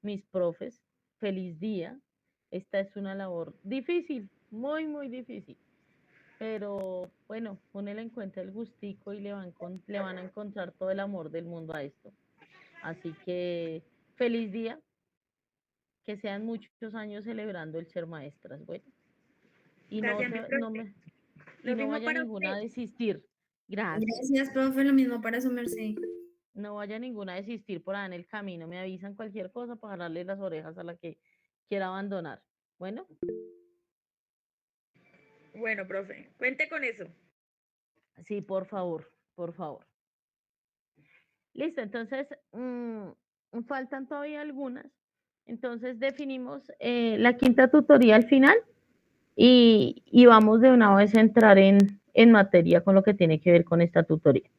mis profes, feliz día. Esta es una labor difícil, muy, muy difícil. Pero bueno, ponele en cuenta el gustico y le van a encontrar todo el amor del mundo a esto. Así que feliz día, que sean muchos años celebrando el ser maestras, bueno. Y no Gracias, mi se, no profe. me, y Lo no mismo vaya para ninguna usted. a desistir. Gracias. Gracias, profe, lo mismo para su merced. No vaya ninguna a desistir por ahí en el camino. Me avisan cualquier cosa para darle las orejas a la que quiera abandonar. Bueno, Bueno, profe, cuente con eso. sí, por favor, por favor. Listo, entonces faltan todavía algunas. Entonces definimos la quinta tutoría al final y vamos de una vez a entrar en materia con lo que tiene que ver con esta tutoría.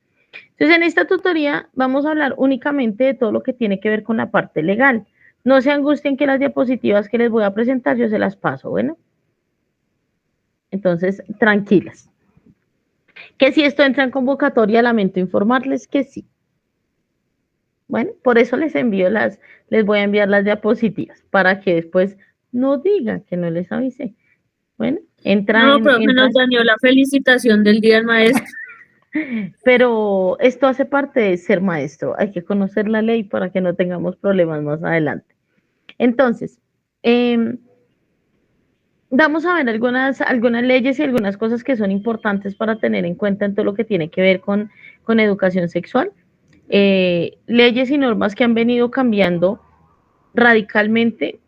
Entonces, en esta tutoría vamos a hablar únicamente de todo lo que tiene que ver con la parte legal. No se angustien que las diapositivas que les voy a presentar yo se las paso, bueno. Entonces, tranquilas. Que si esto entra en convocatoria, lamento informarles que sí. Bueno, por eso les voy a enviar las diapositivas, para que después no digan que no les avisé. Bueno, No, profe, nos dañó la felicitación del Día del Maestro. pero esto hace parte de ser maestro. Hay que conocer la ley para que no tengamos problemas más adelante. Entonces, vamos a ver algunas leyes y algunas cosas que son importantes para tener en cuenta en todo lo que tiene que ver con educación sexual. Leyes y normas que han venido cambiando radicalmente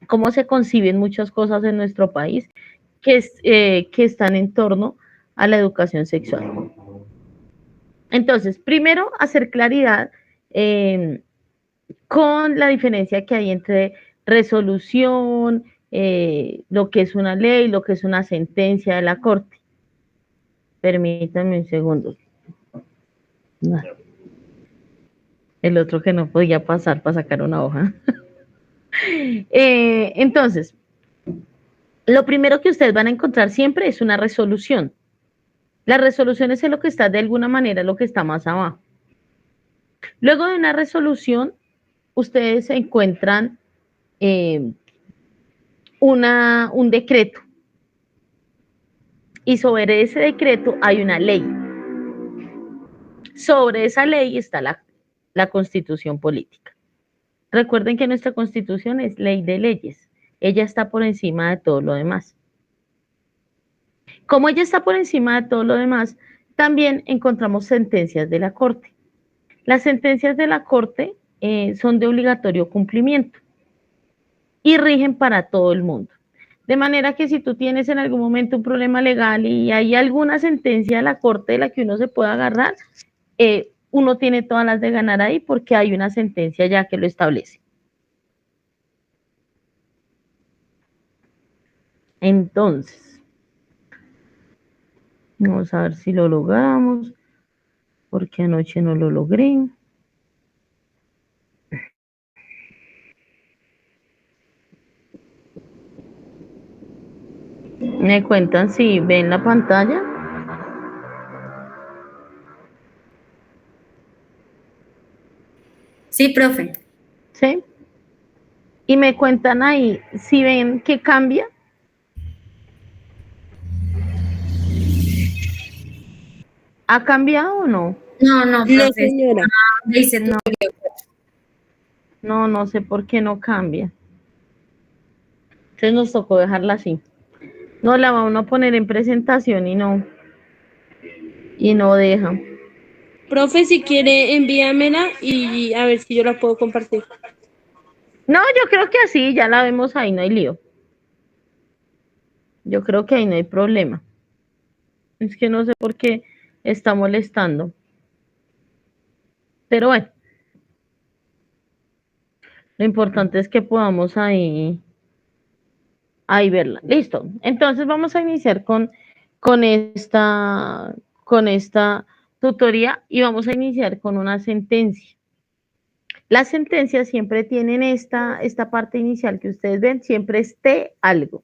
cómo se conciben muchas cosas en nuestro país que están en torno a la educación sexual. Entonces, primero, hacer claridad con la diferencia que hay entre resolución, lo que es una ley, lo que es una sentencia de la Corte. Permítanme un segundo. No. El otro que no podía pasar para sacar una hoja. Entonces, lo primero que ustedes van a encontrar siempre es una resolución. La resolución es lo que está de alguna manera, lo que está más abajo. Luego de una resolución, ustedes encuentran un decreto. Y sobre ese decreto hay una ley. Sobre esa ley está la constitución política. Recuerden que nuestra constitución es ley de leyes. Ella está por encima de todo lo demás. Como ella está por encima de todo lo demás, también encontramos sentencias de la Corte. Las sentencias de la Corte son de obligatorio cumplimiento y rigen para todo el mundo. De manera que si tú tienes en algún momento un problema legal y hay alguna sentencia de la Corte de la que uno se pueda agarrar, uno tiene todas las de ganar ahí porque hay una sentencia ya que lo establece. Entonces, vamos a ver si lo logramos, porque anoche no lo logré. Me cuentan si ven la pantalla. Sí, profe. ¿Sí? Y me cuentan ahí si ven que cambia. ¿Ha cambiado o no? No, no, No, profe. señora. Dice No, no sé por qué no cambia. Entonces nos tocó dejarla así. No la vamos a poner en presentación y no deja. Profe, si quiere, envíamela y a ver si yo la puedo compartir. No, yo creo que así ya la vemos ahí, no hay lío. Yo creo que ahí no hay problema. Es que no sé por qué está molestando. Pero bueno, lo importante es que podamos ahí verla. Listo. Entonces vamos a iniciar con esta, con esta tutoría y vamos a iniciar con una sentencia. Las sentencias siempre tienen esta parte inicial que ustedes ven, siempre es T algo.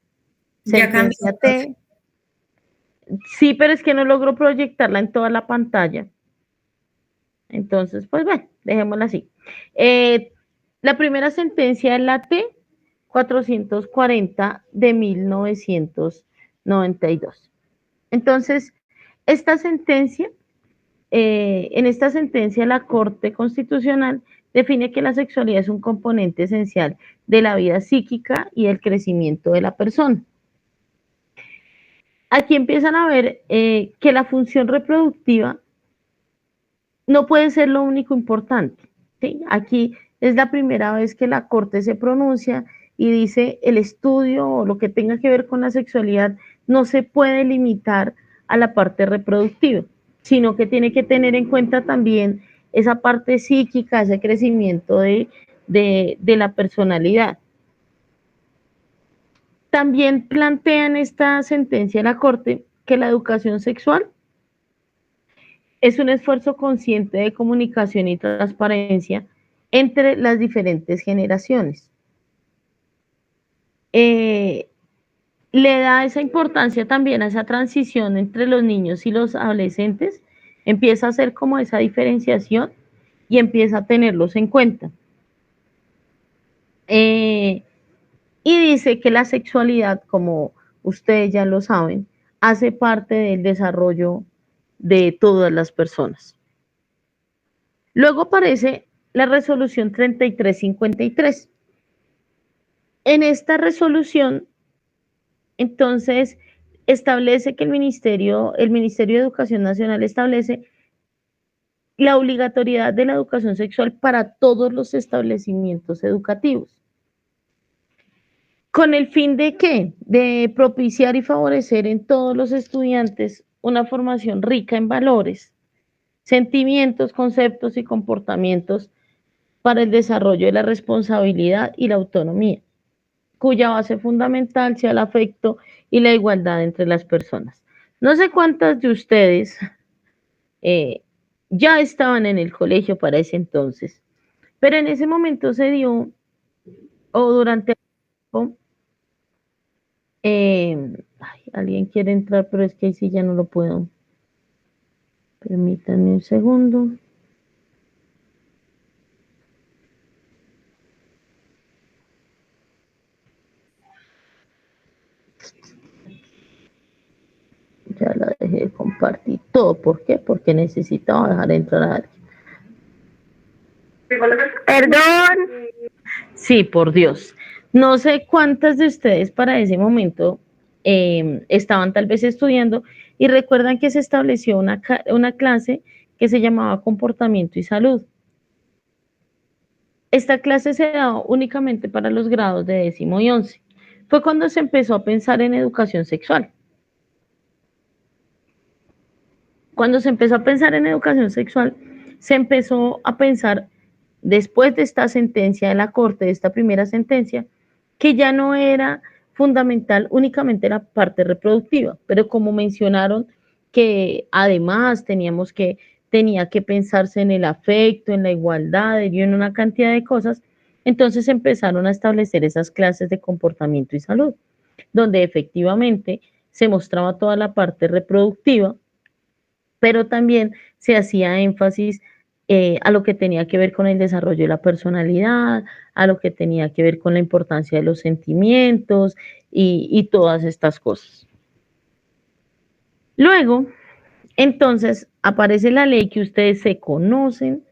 ya cambió, Sentencia profe. T. Sí, pero es que no logro proyectarla en toda la pantalla. Entonces, pues bueno, dejémosla así. La primera sentencia es la T 440 de 1992. Entonces, esta sentencia, en esta sentencia la Corte Constitucional define que la sexualidad es un componente esencial de la vida psíquica y el crecimiento de la persona. Aquí empiezan a ver que la función reproductiva no puede ser lo único importante, ¿sí? Aquí es la primera vez que la Corte se pronuncia y dice el estudio o lo que tenga que ver con la sexualidad no se puede limitar a la parte reproductiva, sino que tiene que tener en cuenta también esa parte psíquica, ese crecimiento de la personalidad. También plantea en esta sentencia la Corte que la educación sexual es un esfuerzo consciente de comunicación y transparencia entre las diferentes generaciones. Le da esa importancia también a esa transición entre los niños y los adolescentes, empieza a hacer como esa diferenciación y empieza a tenerlos en cuenta. Y dice que la sexualidad, como ustedes ya lo saben, hace parte del desarrollo de todas las personas. Luego aparece la resolución 3353. En esta resolución, entonces, establece que el Ministerio de Educación Nacional establece la obligatoriedad de la educación sexual para todos los establecimientos educativos. ¿Con el fin de qué? De propiciar y favorecer en todos los estudiantes una formación rica en valores, sentimientos, conceptos y comportamientos para el desarrollo de la responsabilidad y la autonomía, cuya base fundamental sea el afecto y la igualdad entre las personas. No sé cuántas de ustedes ya estaban en el colegio para ese entonces, pero en ese momento se dio, o durante el tiempo, alguien quiere entrar, pero es que ahí sí ya no lo puedo. Permítanme un segundo. Ya la dejé de compartir todo. ¿Por qué? Porque necesitaba dejar entrar a alguien. Perdón. Sí, por Dios. No sé cuántas de ustedes para ese momento estaban tal vez estudiando y recuerdan que se estableció una clase que se llamaba comportamiento y salud. Esta clase se da únicamente para los grados de 10º y 11. Fue cuando se empezó a pensar en educación sexual. Cuando se empezó a pensar en educación sexual, se empezó a pensar, después de esta sentencia de la Corte, de esta primera sentencia, que ya no era fundamental únicamente la parte reproductiva, pero como mencionaron que además tenía que pensarse en el afecto, en la igualdad y en una cantidad de cosas, entonces empezaron a establecer esas clases de comportamiento y salud, donde efectivamente se mostraba toda la parte reproductiva, pero también se hacía énfasis a lo que tenía que ver con el desarrollo de la personalidad, a lo que tenía que ver con la importancia de los sentimientos y todas estas cosas. Luego, entonces, aparece la ley que ustedes se conocen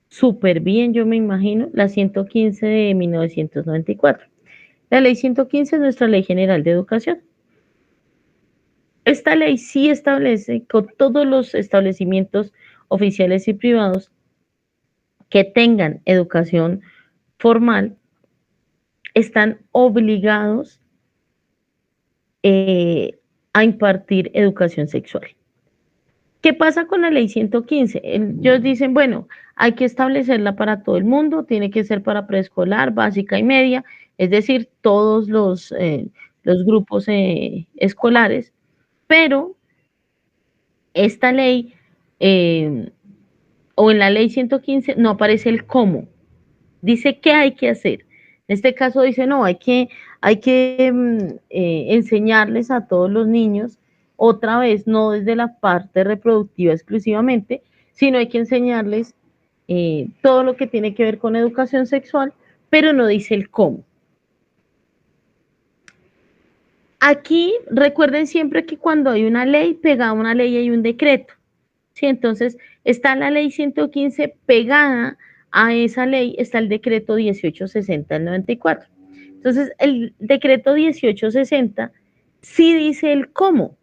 súper bien, yo me imagino, la 115 de 1994. La ley 115 es nuestra Ley General de Educación. Esta ley sí establece que todos los establecimientos oficiales y privados que tengan educación formal están obligados a impartir educación sexual. ¿Qué pasa con la ley 115? Ellos dicen, bueno, hay que establecerla para todo el mundo, tiene que ser para preescolar, básica y media, es decir, todos los grupos escolares, pero esta ley o en la ley 115 no aparece el cómo, dice qué hay que hacer. En este caso dice, no, hay que enseñarles a todos los niños, otra vez, no desde la parte reproductiva exclusivamente, sino hay que enseñarles todo lo que tiene que ver con educación sexual pero no dice el cómo. Aquí recuerden siempre que cuando hay una ley, pegada a una ley hay un decreto. ¿Sí? Entonces está la ley 115, pegada a esa ley está el decreto 1860 del 94. Entonces el decreto 1860 sí dice el cómo.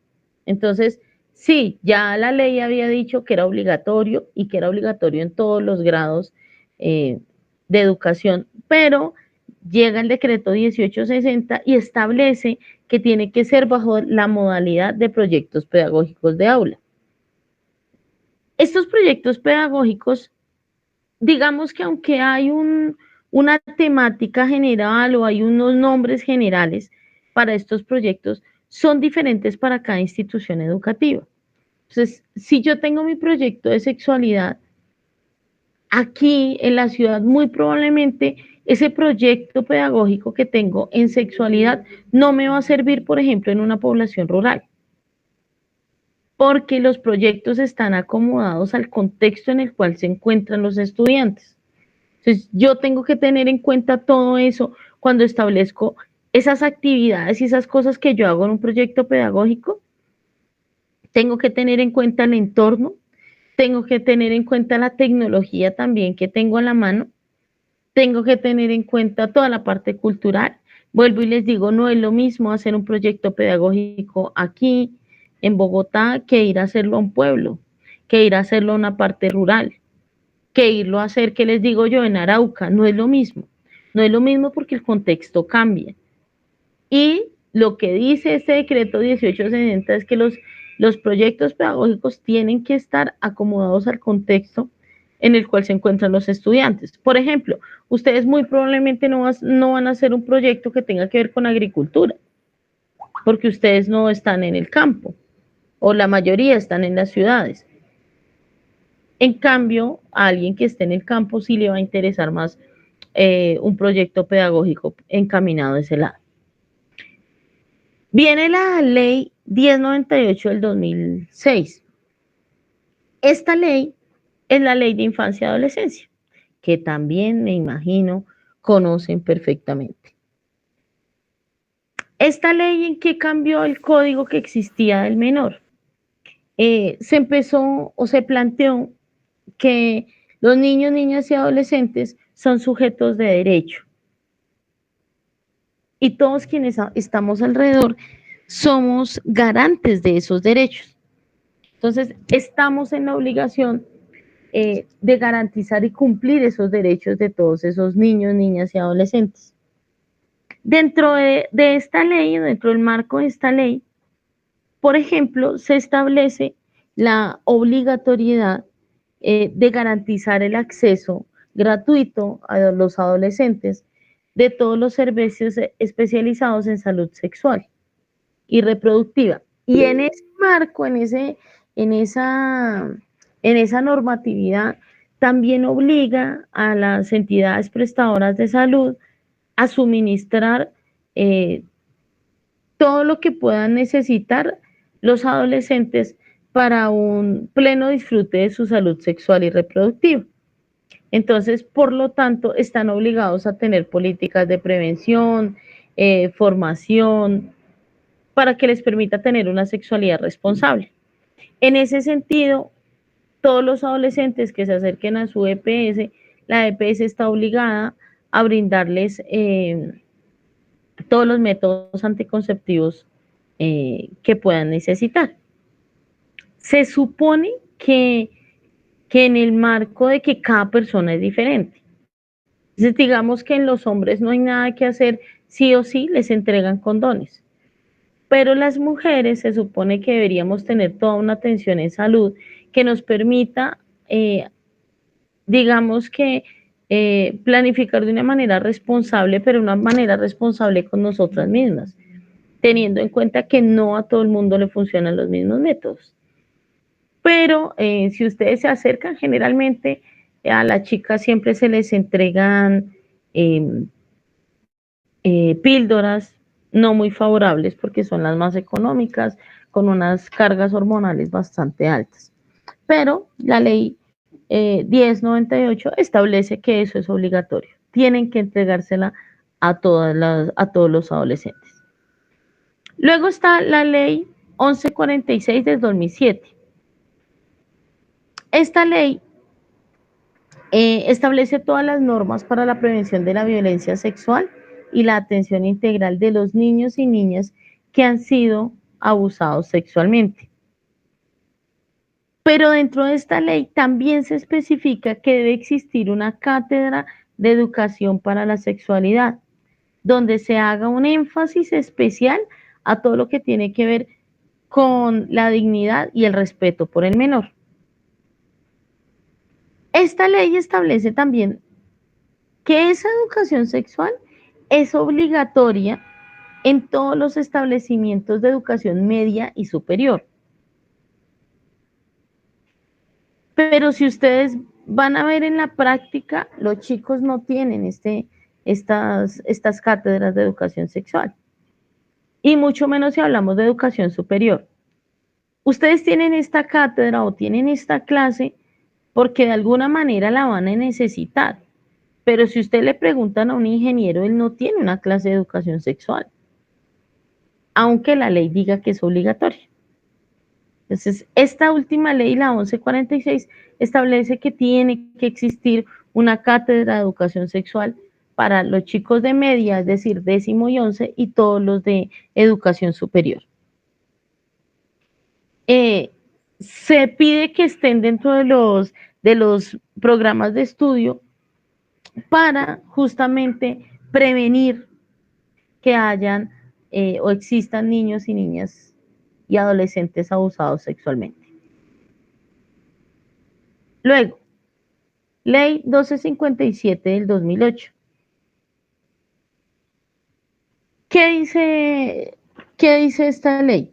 Entonces, sí, ya la ley había dicho que era obligatorio y que era obligatorio en todos los grados de educación, pero llega el decreto 1860 y establece que tiene que ser bajo la modalidad de proyectos pedagógicos de aula. Estos proyectos pedagógicos, digamos que aunque hay una temática general o hay unos nombres generales para estos proyectos, son diferentes para cada institución educativa. Entonces, si yo tengo mi proyecto de sexualidad, aquí en la ciudad muy probablemente ese proyecto pedagógico que tengo en sexualidad no me va a servir, por ejemplo, en una población rural, porque los proyectos están acomodados al contexto en el cual se encuentran los estudiantes. Entonces, yo tengo que tener en cuenta todo eso cuando establezco esas actividades y esas cosas que yo hago en un proyecto pedagógico. Tengo que tener en cuenta el entorno, tengo que tener en cuenta la tecnología también que tengo a la mano, tengo que tener en cuenta toda la parte cultural. Vuelvo y les digo, no es lo mismo hacer un proyecto pedagógico aquí en Bogotá que ir a hacerlo a un pueblo, que ir a hacerlo a una parte rural, que irlo a hacer, que les digo yo, en Arauca. No es lo mismo. No es lo mismo porque el contexto cambia. Y lo que dice este decreto 1860 es que los proyectos pedagógicos tienen que estar acomodados al contexto en el cual se encuentran los estudiantes. Por ejemplo, ustedes muy probablemente no van a hacer un proyecto que tenga que ver con agricultura, porque ustedes no están en el campo, o la mayoría están en las ciudades. En cambio, a alguien que esté en el campo sí le va a interesar más un proyecto pedagógico encaminado a ese lado. Viene la ley 1098 del 2006. Esta ley es la ley de infancia y adolescencia, que también me imagino conocen perfectamente. Esta ley, ¿en qué cambió el código que existía del menor? Se empezó o se planteó que los niños, niñas y adolescentes son sujetos de derecho. Y todos quienes estamos alrededor somos garantes de esos derechos. Entonces, estamos en la obligación de garantizar y cumplir esos derechos de todos esos niños, niñas y adolescentes. Dentro de esta ley, dentro del marco de esta ley, por ejemplo, se establece la obligatoriedad de garantizar el acceso gratuito a los adolescentes de todos los servicios especializados en salud sexual y reproductiva. Y en ese marco, en esa normatividad, también obliga a las entidades prestadoras de salud a suministrar todo lo que puedan necesitar los adolescentes para un pleno disfrute de su salud sexual y reproductiva. Entonces, por lo tanto, están obligados a tener políticas de prevención, formación, para que les permita tener una sexualidad responsable. En ese sentido, todos los adolescentes que se acerquen a su EPS, la EPS está obligada a brindarles todos los métodos anticonceptivos que puedan necesitar. Se supone que en el marco de que cada persona es diferente. Entonces, digamos que en los hombres no hay nada que hacer, sí o sí les entregan condones. Pero las mujeres se supone que deberíamos tener toda una atención en salud que nos permita, digamos que, planificar de una manera responsable, pero una manera responsable con nosotras mismas, teniendo en cuenta que no a todo el mundo le funcionan los mismos métodos. Pero si ustedes se acercan, generalmente a las chicas siempre se les entregan píldoras no muy favorables porque son las más económicas, con unas cargas hormonales bastante altas. Pero la ley 1098 establece que eso es obligatorio. tienen que entregársela a todos los adolescentes. Luego está la ley 1146 del 2007. Esta ley establece todas las normas para la prevención de la violencia sexual y la atención integral de los niños y niñas que han sido abusados sexualmente. Pero dentro de esta ley también se especifica que debe existir una cátedra de educación para la sexualidad, donde se haga un énfasis especial a todo lo que tiene que ver con la dignidad y el respeto por el menor. Esta ley establece también que esa educación sexual es obligatoria en todos los establecimientos de educación media y superior. Pero si ustedes van a ver en la práctica, los chicos no tienen estas cátedras de educación sexual. Y mucho menos si hablamos de educación superior. Ustedes tienen esta cátedra o tienen esta clase porque de alguna manera la van a necesitar. Pero si usted le preguntan a un ingeniero, él no tiene una clase de educación sexual, aunque la ley diga que es obligatoria. Entonces, esta última ley, la 1146, establece que tiene que existir una cátedra de educación sexual para los chicos de media, es decir, 10º y 11, y todos los de educación superior. Se pide que estén dentro de los programas de estudio para justamente prevenir que hayan o existan niños y niñas y adolescentes abusados sexualmente. Luego, Ley 1257 del 2008. ¿Qué dice esta ley?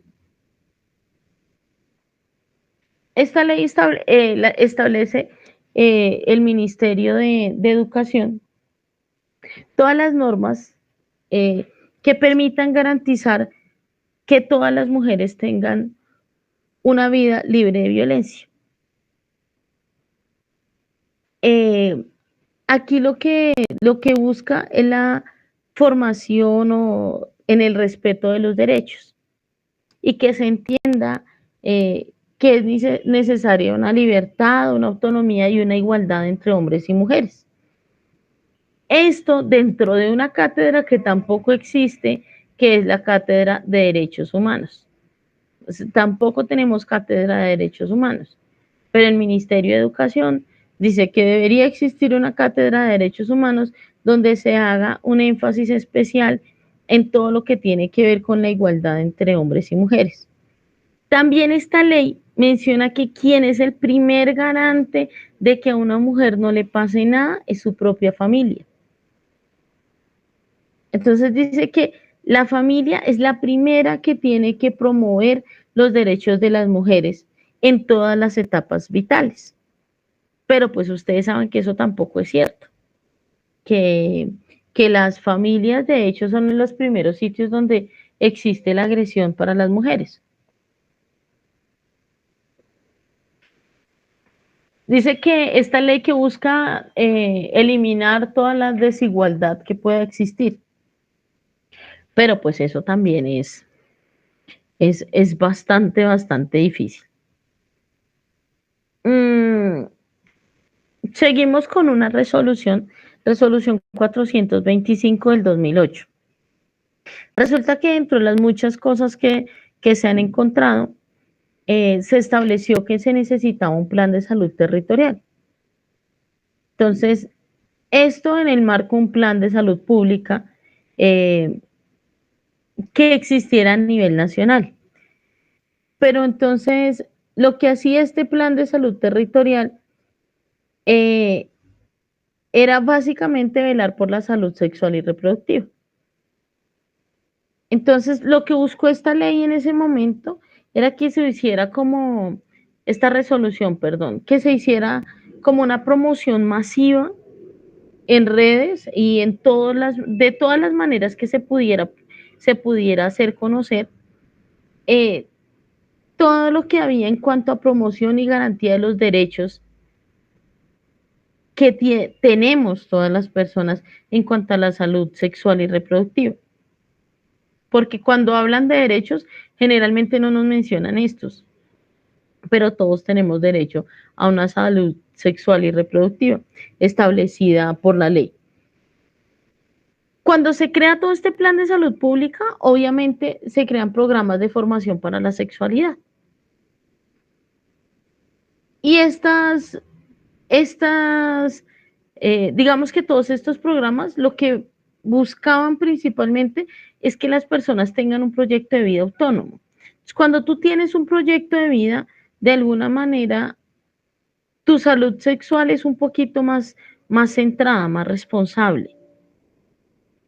Esta ley establece el Ministerio de Educación todas las normas que permitan garantizar que todas las mujeres tengan una vida libre de violencia. Aquí lo que busca es la formación o en el respeto de los derechos y que se entienda que es necesaria una libertad, una autonomía y una igualdad entre hombres y mujeres. Esto dentro de una cátedra que tampoco existe, que es la Cátedra de Derechos Humanos. Pues, tampoco tenemos cátedra de derechos humanos, pero el Ministerio de Educación dice que debería existir una cátedra de derechos humanos donde se haga un énfasis especial en todo lo que tiene que ver con la igualdad entre hombres y mujeres. También esta ley menciona que quien es el primer garante de que a una mujer no le pase nada es su propia familia. Entonces dice que la familia es la primera que tiene que promover los derechos de las mujeres en todas las etapas vitales. Pero pues ustedes saben que eso tampoco es cierto, que las familias de hecho son los primeros sitios donde existe la agresión para las mujeres. Dice que esta ley que busca eliminar toda la desigualdad que pueda existir, pero pues eso también es bastante difícil. Seguimos con una resolución 425 del 2008. Resulta que dentro de las muchas cosas que se han encontrado, se estableció que se necesitaba un plan de salud territorial. Entonces, esto en el marco de un plan de salud pública que existiera a nivel nacional. Pero entonces, lo que hacía este plan de salud territorial era básicamente velar por la salud sexual y reproductiva. Entonces, lo que buscó esta ley en ese momento era que se hiciera como, esta resolución, perdón, que se hiciera como una promoción masiva en redes y en de todas las maneras que se pudiera hacer conocer todo lo que había en cuanto a promoción y garantía de los derechos que tenemos todas las personas en cuanto a la salud sexual y reproductiva. Porque cuando hablan de derechos, generalmente no nos mencionan estos, pero todos tenemos derecho a una salud sexual y reproductiva establecida por la ley. Cuando se crea todo este plan de salud pública, obviamente se crean programas de formación para la sexualidad. Y digamos que todos estos programas lo que buscaban principalmente es que las personas tengan un proyecto de vida autónomo. Entonces, cuando tú tienes un proyecto de vida, de alguna manera, tu salud sexual es un poquito más centrada, más responsable.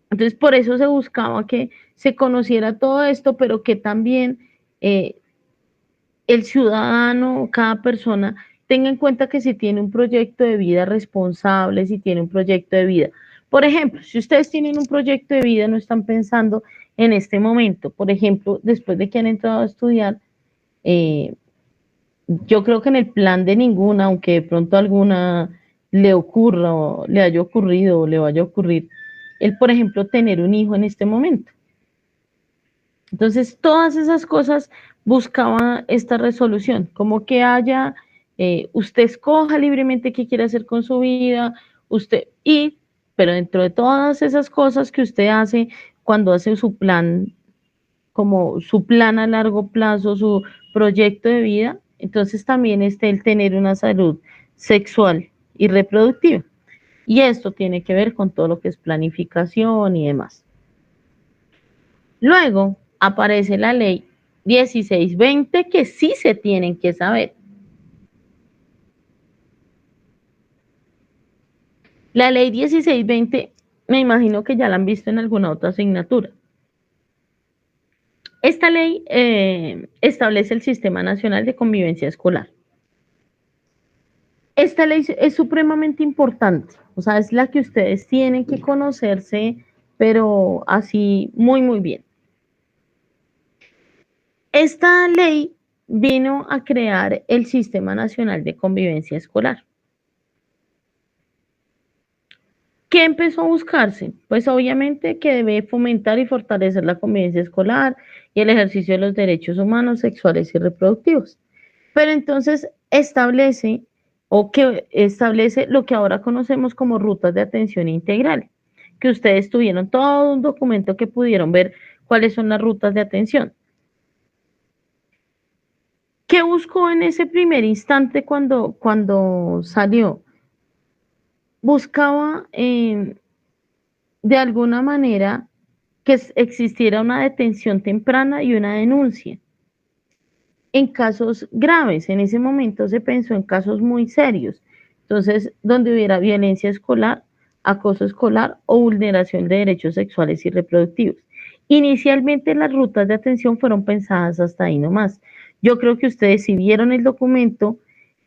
Entonces, por eso se buscaba que se conociera todo esto, pero que también el ciudadano, cada persona, tenga en cuenta que si tiene un proyecto de vida responsable, si tiene un proyecto de vida. Por ejemplo, si ustedes tienen un proyecto de vida, no están pensando en este momento, por ejemplo, después de que han entrado a estudiar, yo creo que en el plan de ninguna, aunque de pronto alguna le ocurra o le haya ocurrido o le vaya a ocurrir, el, por ejemplo, tener un hijo en este momento. Entonces, todas esas cosas buscaba esta resolución, como que haya, usted escoja libremente qué quiere hacer con su vida, pero dentro de todas esas cosas que usted hace cuando hace su plan, como su plan a largo plazo, su proyecto de vida, entonces también está el tener una salud sexual y reproductiva. Y esto tiene que ver con todo lo que es planificación y demás. Luego aparece la ley 1620, que sí se tienen que saber. La ley 1620, me imagino que ya la han visto en alguna otra asignatura. Esta ley establece el Sistema Nacional de Convivencia Escolar. Esta ley es supremamente importante, o sea, es la que ustedes tienen que conocerse, pero así muy bien. Esta ley vino a crear el Sistema Nacional de Convivencia Escolar. ¿Qué empezó a buscarse? Pues obviamente que debe fomentar y fortalecer la convivencia escolar y el ejercicio de los derechos humanos, sexuales y reproductivos. Pero entonces establece lo que ahora conocemos como rutas de atención integral, que ustedes tuvieron todo un documento que pudieron ver cuáles son las rutas de atención. ¿Qué buscó en ese primer instante cuando salió? Buscaba de alguna manera que existiera una detención temprana y una denuncia. En casos graves, en ese momento se pensó en casos muy serios, entonces donde hubiera violencia escolar, acoso escolar o vulneración de derechos sexuales y reproductivos. Inicialmente las rutas de atención fueron pensadas hasta ahí nomás. Yo creo que ustedes, si vieron el documento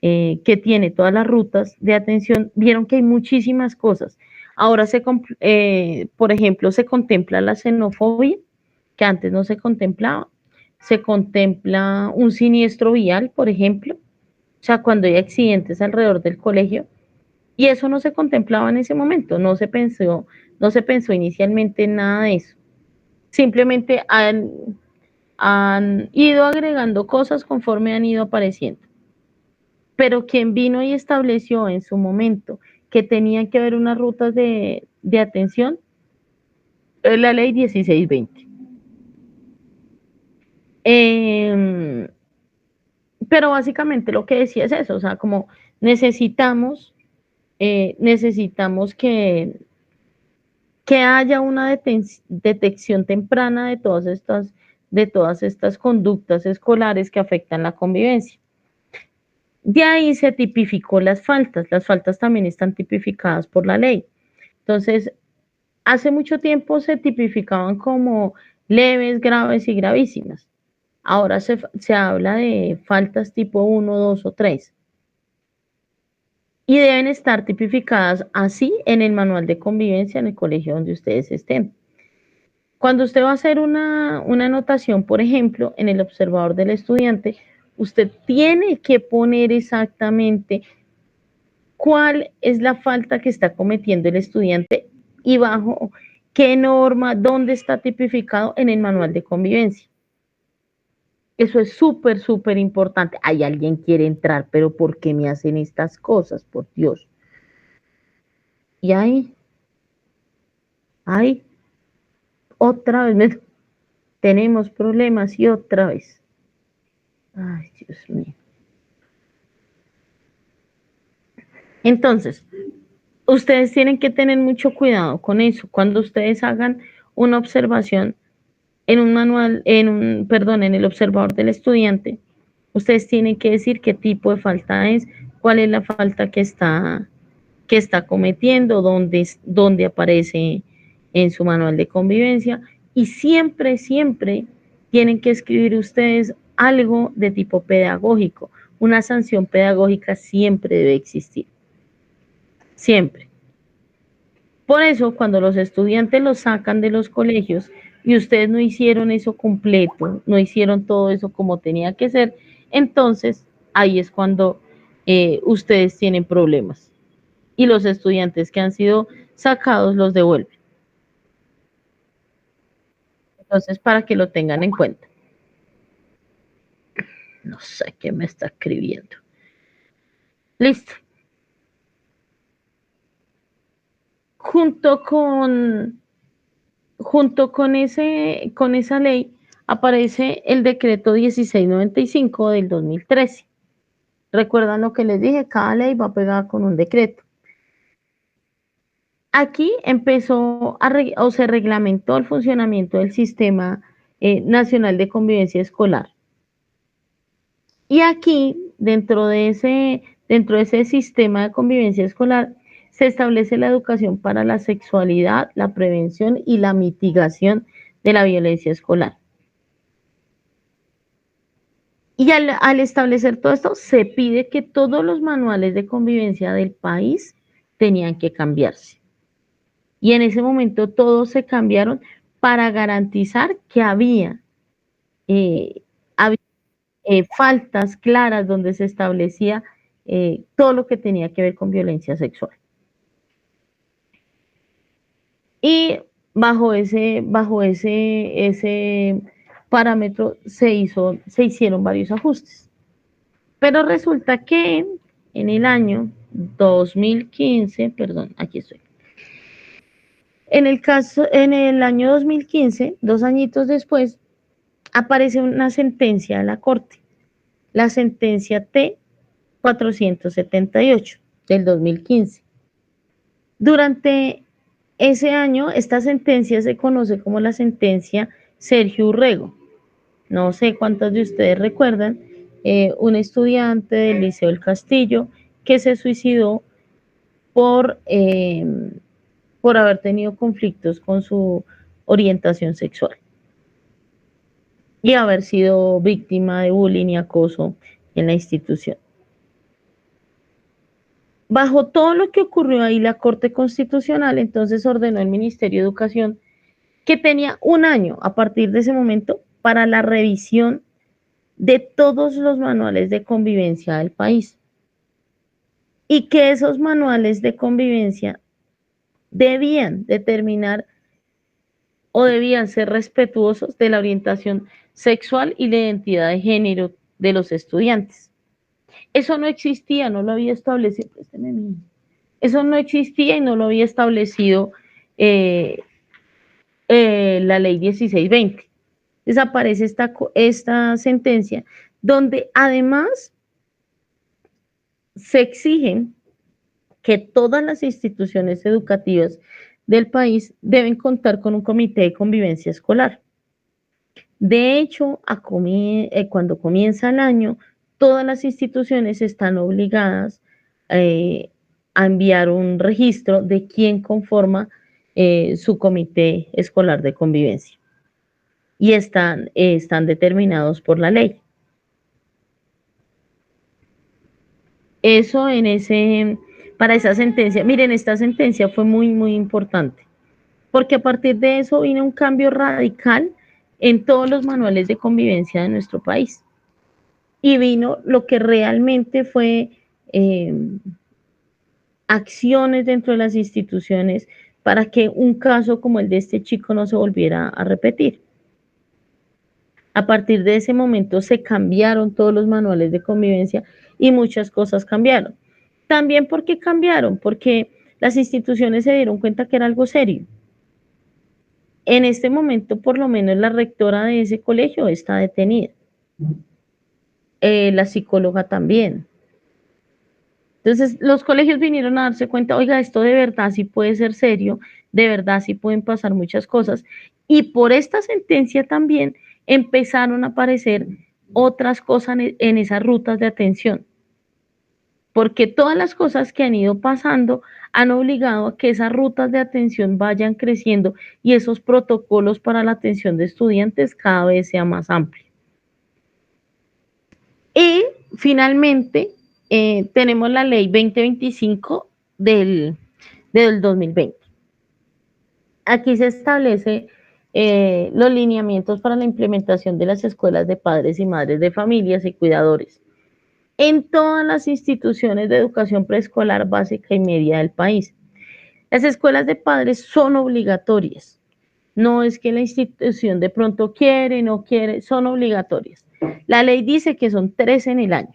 que tiene todas las rutas de atención, vieron que hay muchísimas cosas. Ahora, por ejemplo, se contempla la xenofobia, que antes no se contemplaba. Se contempla un siniestro vial, por ejemplo, o sea, cuando hay accidentes alrededor del colegio, y eso no se contemplaba en ese momento, no se pensó inicialmente en nada de eso. Simplemente han ido agregando cosas conforme han ido apareciendo. Pero quien vino y estableció en su momento que tenían que haber unas rutas de atención es la ley 1620. Pero básicamente lo que decía es eso, o sea, como necesitamos que haya una detección temprana de todas estas conductas escolares que afectan la convivencia. De ahí se tipificó las faltas también están tipificadas por la ley. Entonces, hace mucho tiempo se tipificaban como leves, graves y gravísimas. Ahora se habla de faltas tipo 1, 2 o 3. Y deben estar tipificadas así en el manual de convivencia en el colegio donde ustedes estén. Cuando usted va a hacer una anotación, por ejemplo, en el observador del estudiante, usted tiene que poner exactamente cuál es la falta que está cometiendo el estudiante y bajo qué norma, dónde está tipificado en el manual de convivencia. Eso es súper, súper importante. Hay alguien quiere entrar, pero ¿por qué me hacen estas cosas? Por Dios. Y ahí, otra vez tenemos problemas y otra vez. Ay, Dios mío. Entonces, ustedes tienen que tener mucho cuidado con eso. Cuando ustedes hagan una observación en un manual, en el observador del estudiante, ustedes tienen que decir qué tipo de falta es, cuál es la falta que está cometiendo, dónde aparece en su manual de convivencia, y siempre, siempre tienen que escribir ustedes algo de tipo pedagógico. Una sanción pedagógica siempre debe existir. Siempre. Por eso, cuando los estudiantes los sacan de los colegios y ustedes no hicieron eso completo, no hicieron todo eso como tenía que ser, entonces ahí es cuando ustedes tienen problemas. Y los estudiantes que han sido sacados los devuelven. Entonces, para que lo tengan en cuenta. No sé qué me está escribiendo. Listo. Junto con esa ley aparece el decreto 1695 del 2013. ¿Recuerdan lo que les dije? Cada ley va pegada con un decreto. Aquí empezó o se reglamentó el funcionamiento del Sistema Nacional de Convivencia Escolar. Y aquí, dentro de ese sistema de convivencia escolar, se establece la educación para la sexualidad, la prevención y la mitigación de la violencia escolar. Y al establecer todo esto, se pide que todos los manuales de convivencia del país tenían que cambiarse. Y en ese momento todos se cambiaron para garantizar que había faltas claras donde se establecía todo lo que tenía que ver con violencia sexual. Y bajo ese parámetro se hicieron varios ajustes. Pero resulta que en el año 2015, perdón, aquí estoy. En el año 2015, 2 añitos después, aparece una sentencia de la Corte, la sentencia T-478 del 2015. Durante ese año, esta sentencia se conoce como la sentencia Sergio Urrego. No sé cuántos de ustedes recuerdan, un estudiante del Liceo del Castillo que se suicidó por haber tenido conflictos con su orientación sexual y haber sido víctima de bullying y acoso en la institución. Bajo todo lo que ocurrió ahí, la Corte Constitucional entonces ordenó al Ministerio de Educación que tenía 1 año a partir de ese momento para la revisión de todos los manuales de convivencia del país y que esos manuales de convivencia debían determinar o debían ser respetuosos de la orientación sexual y la identidad de género de los estudiantes. Eso no existía, no lo había establecido, eso no existía y no lo había establecido la ley 1620. Desaparece esta sentencia, donde además se exigen que todas las instituciones educativas del país deben contar con un comité de convivencia escolar. De hecho, cuando comienza el año, todas las instituciones están obligadas a enviar un registro de quién conforma su comité escolar de convivencia. Y están determinados por la ley. Eso para esa sentencia. Miren, esta sentencia fue muy, muy importante, porque a partir de eso vino un cambio radical en todos los manuales de convivencia de nuestro país. Y vino lo que realmente fue acciones dentro de las instituciones para que un caso como el de este chico no se volviera a repetir. A partir de ese momento se cambiaron todos los manuales de convivencia y muchas cosas cambiaron. También porque cambiaron, porque las instituciones se dieron cuenta que era algo serio. En este momento, por lo menos, la rectora de ese colegio está detenida. La psicóloga también. Entonces, los colegios vinieron a darse cuenta, oiga, esto de verdad sí puede ser serio, de verdad sí pueden pasar muchas cosas. Y por esta sentencia también empezaron a aparecer otras cosas en esas rutas de atención. Porque todas las cosas que han ido pasando han obligado a que esas rutas de atención vayan creciendo y esos protocolos para la atención de estudiantes cada vez sea más amplio. Y finalmente tenemos la ley 2025 del 2020. Aquí se establece los lineamientos para la implementación de las escuelas de padres y madres de familias y cuidadores en todas las instituciones de educación preescolar básica y media del país. Las escuelas de padres son obligatorias. No es que la institución de pronto quiere, no quiere, son obligatorias. La ley dice que son 3 en el año.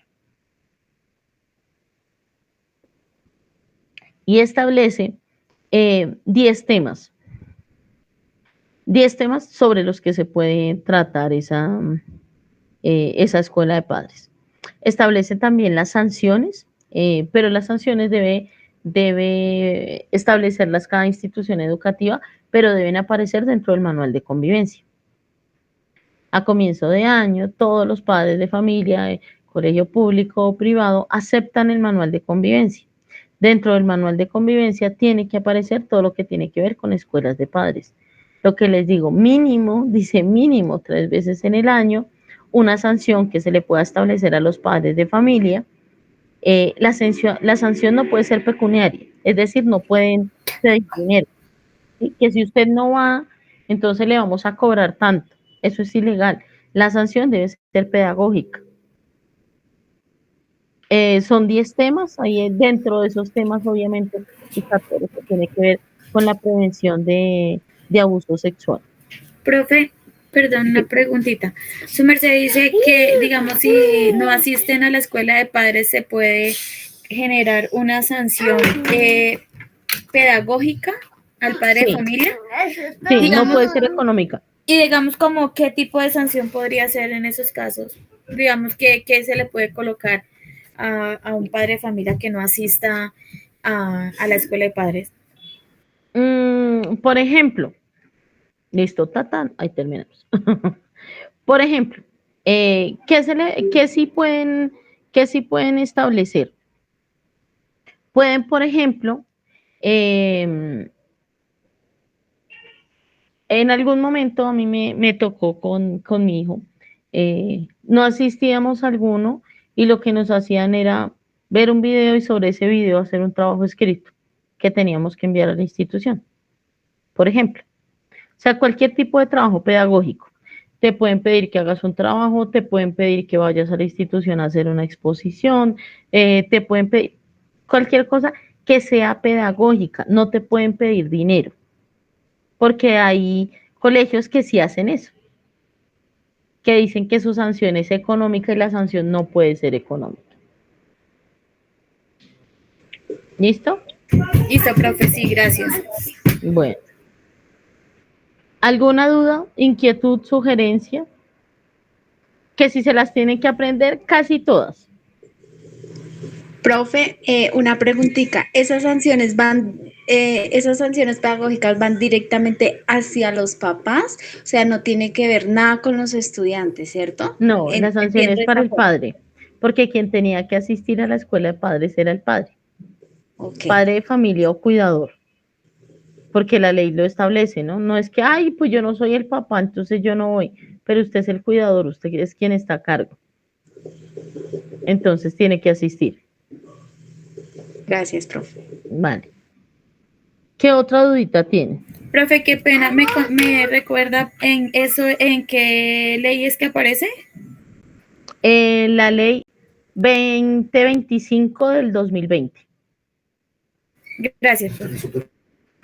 Y establece 10 temas. 10 temas sobre los que se puede tratar esa escuela de padres. Establece también las sanciones, pero las sanciones debe establecerlas cada institución educativa, pero deben aparecer dentro del manual de convivencia. A comienzo de año, todos los padres de familia, colegio público o privado, aceptan el manual de convivencia. Dentro del manual de convivencia tiene que aparecer todo lo que tiene que ver con escuelas de padres. Lo que les digo, mínimo, dice mínimo 3 veces en el año, una sanción que se le pueda establecer a los padres de familia. La sanción no puede ser pecuniaria, es decir, no pueden pedir dinero. ¿Sí? Que si usted no va, entonces le vamos a cobrar tanto. Eso es ilegal. La sanción debe ser pedagógica. Son 10 temas, ahí dentro de esos temas obviamente está todo lo que tiene que ver con la prevención de abuso sexual. Profe, perdón, una preguntita. Su merced dice que, digamos, si no asisten a la escuela de padres, se puede generar una sanción pedagógica al padre de familia. Sí, digamos, no puede ser económica. Y digamos, como qué tipo de sanción podría ser en esos casos. Digamos, ¿qué se le puede colocar a un padre de familia que no asista a la escuela de padres? Por ejemplo, listo, tatán, ahí terminamos. Por ejemplo, ¿qué sí pueden establecer? Pueden, por ejemplo, en algún momento a mí me tocó con mi hijo, no asistíamos a alguno y lo que nos hacían era ver un video y sobre ese video hacer un trabajo escrito que teníamos que enviar a la institución, por ejemplo. O sea, cualquier tipo de trabajo pedagógico. Te pueden pedir que hagas un trabajo, te pueden pedir que vayas a la institución a hacer una exposición, te pueden pedir cualquier cosa que sea pedagógica, no te pueden pedir dinero, porque hay colegios que sí hacen eso, que dicen que su sanción es económica y la sanción no puede ser económica. ¿Listo? Listo, profe, sí, gracias. Bueno. ¿Alguna duda, inquietud, sugerencia? Que si se las tienen que aprender, casi todas. Profe, una preguntita. Esas sanciones pedagógicas van directamente hacia los papás, o sea, no tiene que ver nada con los estudiantes, ¿cierto? No, la sanción es para el esa padre, porque quien tenía que asistir a la escuela de padres era el padre. Ok. Padre de familia o cuidador, porque la ley lo establece, ¿no? No es que, ay, pues yo no soy el papá, entonces yo no voy, pero usted es el cuidador, usted es quien está a cargo. Entonces tiene que asistir. Gracias, profe. Vale. ¿Qué otra dudita tiene? Profe, qué pena, ¿me recuerda en qué ley es que aparece? La ley 2025 del 2020. Gracias, profe.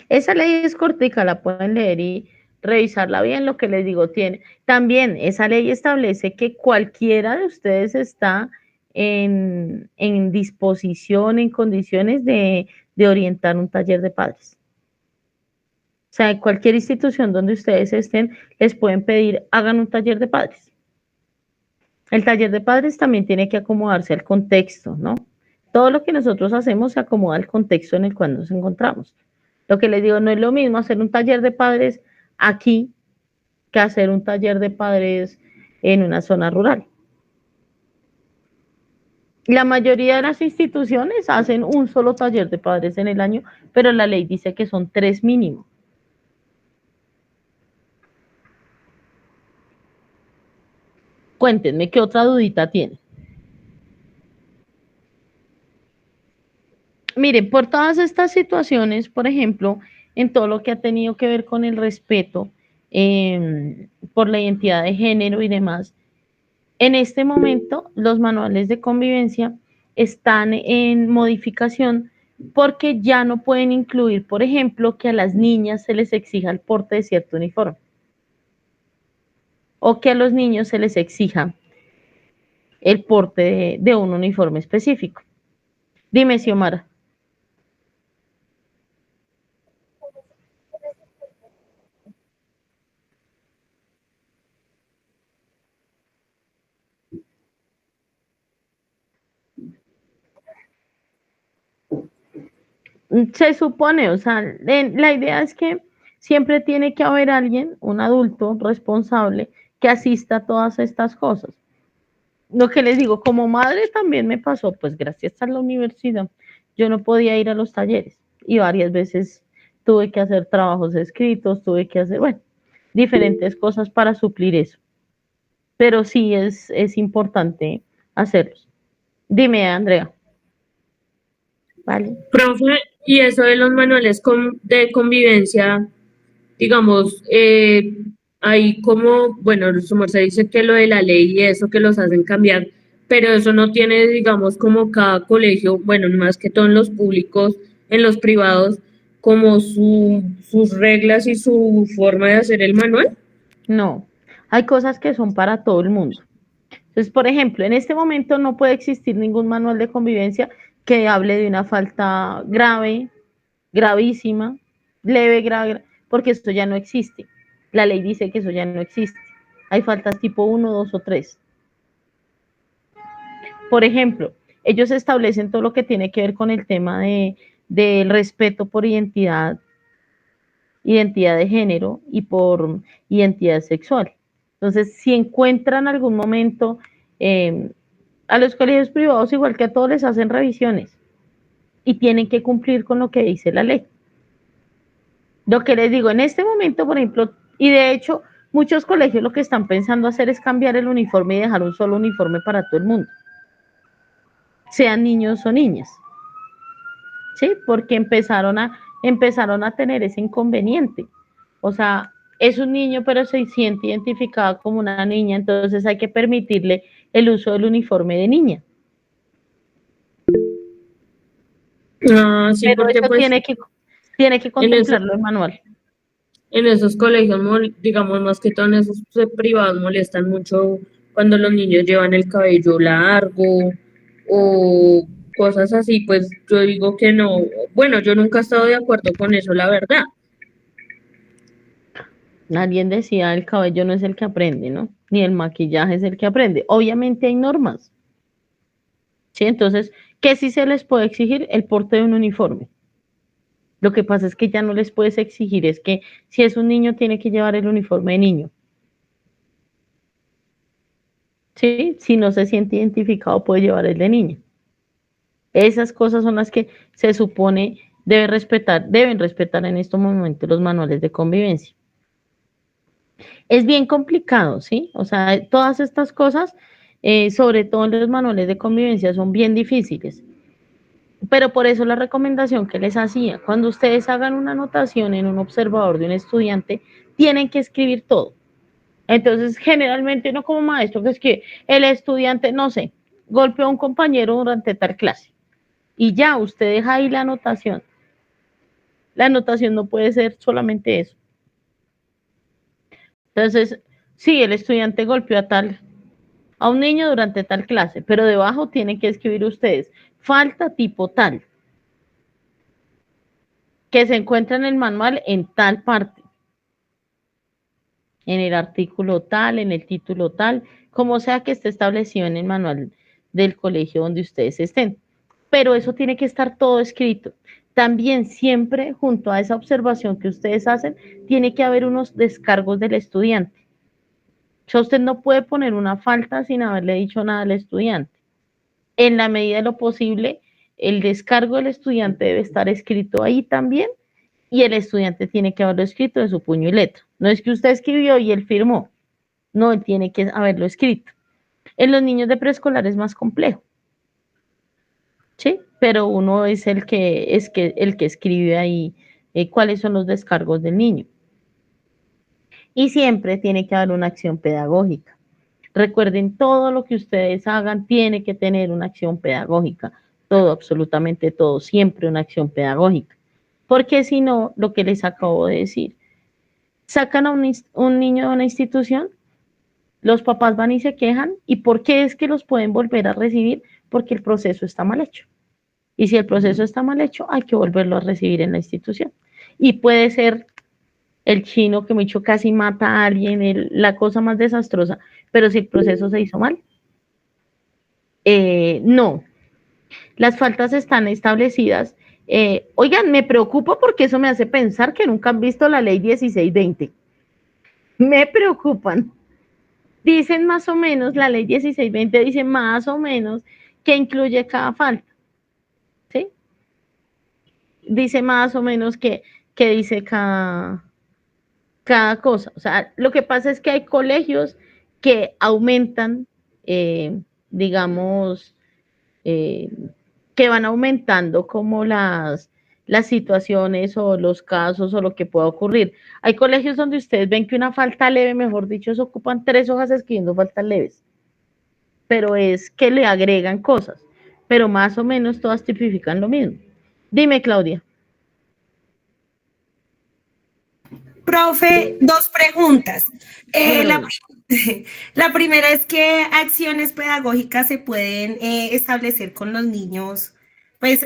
Esa ley es cortica, la pueden leer y revisarla bien, lo que les digo tiene. También esa ley establece que cualquiera de ustedes está en disposición, en condiciones de orientar un taller de padres. O sea, en cualquier institución donde ustedes estén, les pueden pedir, hagan un taller de padres. El taller de padres también tiene que acomodarse al contexto, ¿no? Todo lo que nosotros hacemos se acomoda al contexto en el cual nos encontramos. Lo que les digo, no es lo mismo hacer un taller de padres aquí que hacer un taller de padres en una zona rural. La mayoría de las instituciones hacen un solo taller de padres en el año, pero la ley dice que son 3 mínimo. Cuéntenme, ¿qué otra dudita tienen? Miren, por todas estas situaciones, por ejemplo, en todo lo que ha tenido que ver con el respeto por la identidad de género y demás, en este momento los manuales de convivencia están en modificación porque ya no pueden incluir, por ejemplo, que a las niñas se les exija el porte de cierto uniforme o que a los niños se les exija el porte de un uniforme específico. Dime, Xiomara. Se supone, o sea, la idea es que siempre tiene que haber alguien, un adulto responsable, que asista a todas estas cosas. Lo que les digo, como madre también me pasó, pues gracias a la universidad, yo no podía ir a los talleres y varias veces tuve que hacer trabajos escritos, tuve que hacer, bueno, diferentes cosas para suplir eso. Pero sí es importante hacerlos. Dime, Andrea. Vale. Profe, y eso de los manuales de convivencia, digamos, hay como, bueno, su merced dice que lo de la ley y eso que los hacen cambiar, pero eso no tiene, digamos, como cada colegio, bueno, más que todo en los públicos, en los privados, como sus reglas y su forma de hacer el manual. No, hay cosas que son para todo el mundo. Entonces, por ejemplo, en este momento no puede existir ningún manual de convivencia que hable de una falta grave, gravísima, leve, grave, porque esto ya no existe. La ley dice que eso ya no existe. Hay faltas tipo 1, 2 o 3. Por ejemplo, ellos establecen todo lo que tiene que ver con el tema del respeto por identidad de género y por identidad sexual. Entonces, si encuentran algún momento, a los colegios privados, igual que a todos, les hacen revisiones y tienen que cumplir con lo que dice la ley. Lo que les digo, en este momento, por ejemplo, y de hecho, muchos colegios lo que están pensando hacer es cambiar el uniforme y dejar un solo uniforme para todo el mundo, sean niños o niñas. ¿Sí? Porque empezaron a tener ese inconveniente. O sea, es un niño, pero se siente identificado como una niña, entonces hay que permitirle el uso del uniforme de niña. Ah, sí, Pero porque eso pues tiene que contemplarlo el manual. en esos colegios, digamos, más que todo en esos privados, molestan mucho cuando los niños llevan el cabello largo o cosas así, pues yo digo que no. Bueno, yo nunca he estado de acuerdo con eso, la verdad. Alguien decía, el cabello no es el que aprende, ¿no? Ni el maquillaje es el que aprende. Obviamente hay normas. ¿Sí? Entonces, ¿qué sí se les puede exigir? El porte de un uniforme. Lo que pasa es que ya no les puedes exigir, es que si es un niño tiene que llevar el uniforme de niño. ¿Sí? Si no se siente identificado puede llevar el de niño. Esas cosas son las que se supone deben respetar en estos momentos los manuales de convivencia. Es bien complicado, ¿sí? O sea, todas estas cosas, sobre todo en los manuales de convivencia, son bien difíciles. Pero por eso la recomendación que les hacía, cuando ustedes hagan una anotación en un observador de un estudiante, tienen que escribir todo. Entonces, generalmente uno como maestro, que es que el estudiante, no sé, golpeó a un compañero durante tal clase y ya usted deja ahí la anotación. La anotación no puede ser solamente eso. Entonces, sí, el estudiante golpeó a un niño durante tal clase, pero debajo tienen que escribir ustedes, falta tipo tal, que se encuentra en el manual en tal parte, en el artículo tal, en el título tal, como sea que esté establecido en el manual del colegio donde ustedes estén. Pero eso tiene que estar todo escrito. También siempre junto a esa observación que ustedes hacen, tiene que haber unos descargos del estudiante. O sea, usted no puede poner una falta sin haberle dicho nada al estudiante. En la medida de lo posible, el descargo del estudiante debe estar escrito ahí también y el estudiante tiene que haberlo escrito de su puño y letra. No es que usted escribió y él firmó. No, él tiene que haberlo escrito. En los niños de preescolar es más complejo. ¿Sí? Pero uno es el que escribe ahí cuáles son los descargos del niño. Y siempre tiene que haber una acción pedagógica. Recuerden, todo lo que ustedes hagan tiene que tener una acción pedagógica. Todo, absolutamente todo, siempre una acción pedagógica. Porque si no, lo que les acabo de decir, sacan a un niño de una institución, los papás van y se quejan, ¿y por qué es que los pueden volver a recibir? Porque el proceso está mal hecho. Y si el proceso está mal hecho, hay que volverlo a recibir en la institución. Y puede ser el chino que mucho casi mata a alguien, la cosa más desastrosa, pero si el proceso se hizo mal, no. Las faltas están establecidas. Oigan, me preocupa porque eso me hace pensar que nunca han visto la ley 1620. Me preocupan. Dicen más o menos, la ley 1620 dice más o menos que incluye cada falta. ¿Sí? Dice más o menos que dice cada cosa. O sea, lo que pasa es que hay colegios que aumentan, digamos, que van aumentando como las situaciones o los casos o lo que pueda ocurrir. Hay colegios donde ustedes ven que una falta leve, mejor dicho, se ocupan 3 hojas escribiendo faltas leves, pero es que le agregan cosas, pero más o menos todas tipifican lo mismo. Dime, Claudia. Profe, 2 preguntas. Bueno, La primera es qué acciones pedagógicas se pueden establecer con los niños. Pues,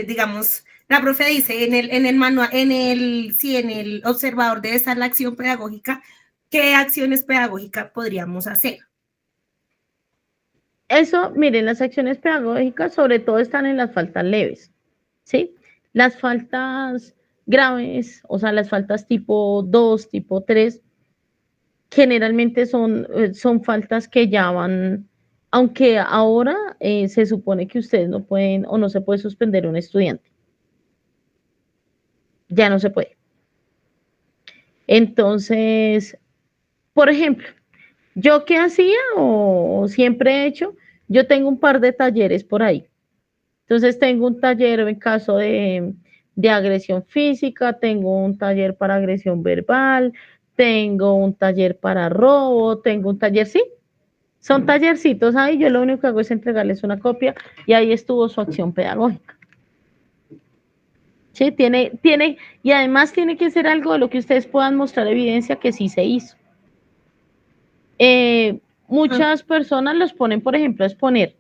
digamos, la profe dice en el manual, en el observador debe estar la acción pedagógica. ¿Qué acciones pedagógicas podríamos hacer? eso, miren, las acciones pedagógicas sobre todo están en las faltas leves, ¿sí? Las faltas graves, o sea, las faltas tipo 2, tipo 3, generalmente son faltas que ya van, aunque ahora se supone que ustedes no pueden o no se puede suspender a un estudiante. Ya no se puede. Entonces, por ejemplo, ¿yo qué hacía o siempre he hecho? Yo tengo un par de talleres por ahí. Entonces tengo un taller en caso de agresión física, tengo un taller para agresión verbal, tengo un taller para robo, tengo un taller, sí, son tallercitos ahí, yo lo único que hago es entregarles una copia y ahí estuvo su acción pedagógica. Sí, y además tiene que ser algo de lo que ustedes puedan mostrar evidencia que sí se hizo. Muchas personas los ponen, por ejemplo, a exponer.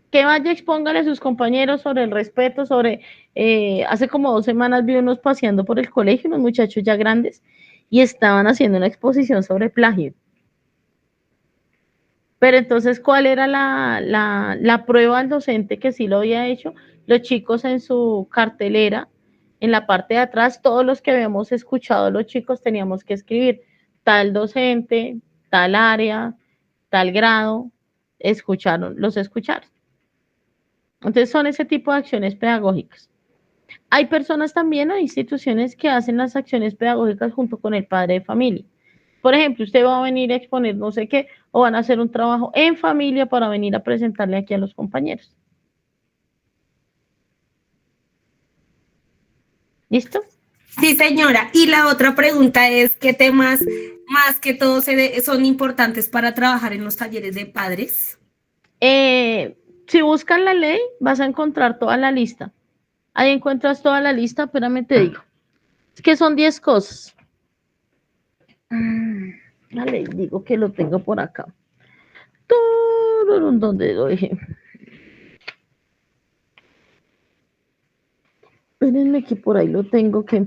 Que vaya, expóngale a sus compañeros sobre el respeto, hace como 2 semanas vi unos paseando por el colegio, unos muchachos ya grandes, y estaban haciendo una exposición sobre plagio. Pero entonces, ¿cuál era la prueba al docente que sí lo había hecho? Los chicos en su cartelera, en la parte de atrás, todos los que habíamos escuchado, los chicos teníamos que escribir tal docente, tal área, tal grado, los escucharon. Entonces son ese tipo de acciones pedagógicas. Hay personas también o instituciones que hacen las acciones pedagógicas junto con el padre de familia. Por ejemplo, usted va a venir a exponer no sé qué o van a hacer un trabajo en familia para venir a presentarle aquí a los compañeros. ¿Listo? Sí, señora. Y la otra pregunta es, ¿qué temas más que todo son importantes para trabajar en los talleres de padres? Si buscan la ley, vas a encontrar toda la lista. Ahí encuentras toda la lista, espérame te digo. Es que son 10 cosas. Vale, digo que lo tengo por acá. ¿Dónde lo dejé? Espérenme que por ahí lo tengo, que